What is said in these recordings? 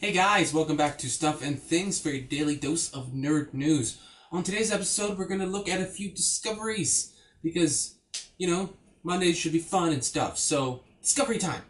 Hey guys, welcome back to Stuff and Things for your daily dose of nerd news. On today's episode, we're going to look at a few discoveries because, Mondays should be fun and stuff. So, discovery time.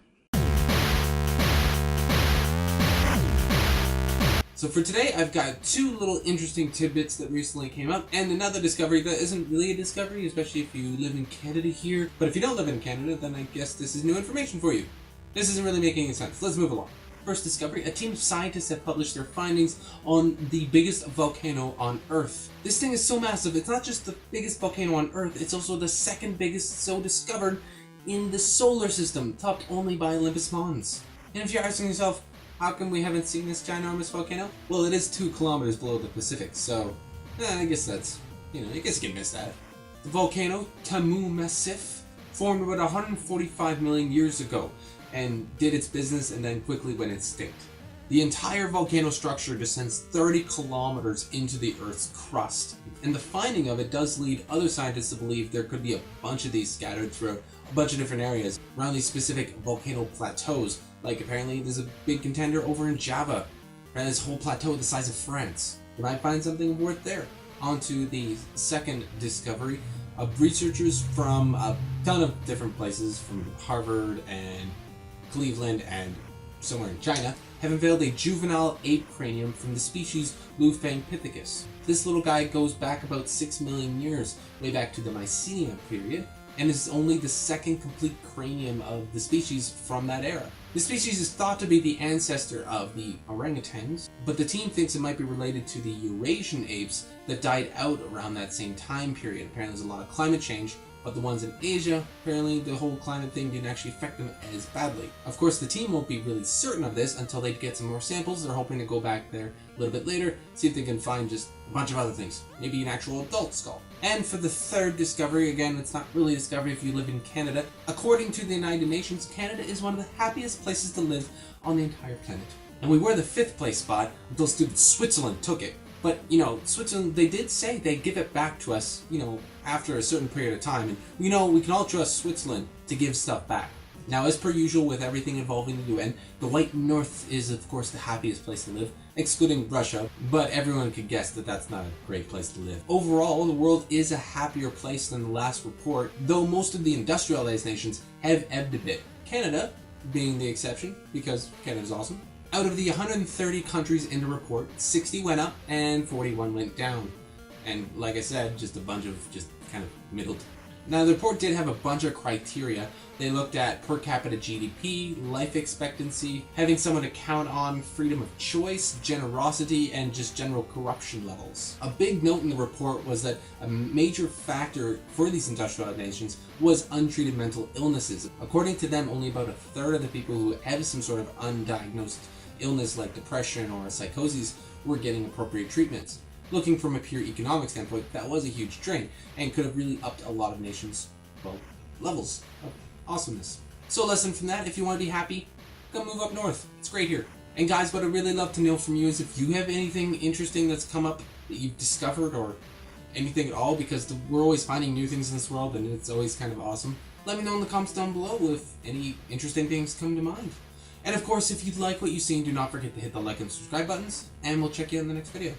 So for today, I've got two little interesting tidbits that recently came up and another discovery that isn't really a discovery, especially if you live in Canada here. But if you don't live in Canada, then I guess this is new information for you. This isn't really making any sense. Let's move along. First discovery, a team of scientists have published their findings on the biggest volcano on Earth. This thing is so massive, it's not just the biggest volcano on Earth, it's also the second biggest so discovered in the solar system, topped only by Olympus Mons. And if you're asking yourself, how come we haven't seen this ginormous volcano? Well, it is 2 kilometers below the Pacific, so I guess that's, I guess you can miss that. The volcano, Tamu Massif, formed about 145 million years ago, and did its business and then quickly went extinct. The entire volcano structure descends 30 kilometers into the Earth's crust, and the finding of it does lead other scientists to believe there could be a bunch of these scattered throughout a bunch of different areas around these specific volcano plateaus. Like apparently there's a big contender over in Java, and this whole plateau the size of France. You might find something worth there. On to the second discovery. Researchers from a ton of different places, from Harvard and Cleveland and somewhere in China, have unveiled a juvenile ape cranium from the species Lufangpithecus. This little guy goes back about 6 million years, way back to the Mycenium period, and is only the second complete cranium of the species from that era. The species is thought to be the ancestor of the orangutans, but the team thinks it might be related to the Eurasian apes that died out around that same time period. Apparently there's a lot of climate change, but the ones in Asia, apparently the whole climate thing didn't actually affect them as badly. Of course, the team won't be really certain of this until they get some more samples. They're hoping to go back there a little bit later, see if they can find just a bunch of other things. Maybe an actual adult skull. And for the third discovery, again, it's not really a discovery if you live in Canada. According to the United Nations, Canada is one of the happiest places to live on the entire planet. And we were the 5th place spot until stupid Switzerland took it. But, Switzerland, they did say they'd give it back to us, after a certain period of time. And, we can all trust Switzerland to give stuff back. Now, as per usual with everything involving the UN, the White North is, of course, the happiest place to live, excluding Russia, but everyone could guess that that's not a great place to live. Overall, the world is a happier place than the last report, though most of the industrialized nations have ebbed a bit. Canada being the exception, because Canada's awesome. Out of the 130 countries in the report, 60 went up and 41 went down. And like I said, just a bunch of just kind of middled. Now the report did have a bunch of criteria. They looked at per capita GDP, life expectancy, having someone to count on, freedom of choice, generosity, and just general corruption levels. A big note in the report was that a major factor for these industrialized nations was untreated mental illnesses. According to them, only about a third of the people who have some sort of undiagnosed illness like depression or psychosis were getting appropriate treatments. Looking from a pure economic standpoint, that was a huge drain and could have really upped a lot of nations' levels of awesomeness. So a lesson from that, if you want to be happy, go move up north. It's great here. And guys, what I'd really love to know from you is if you have anything interesting that's come up that you've discovered or anything at all, because we're always finding new things in this world and it's always kind of awesome. Let me know in the comments down below if any interesting things come to mind. And of course, if you like what you've seen, do not forget to hit the like and subscribe buttons, and we'll check you in the next video.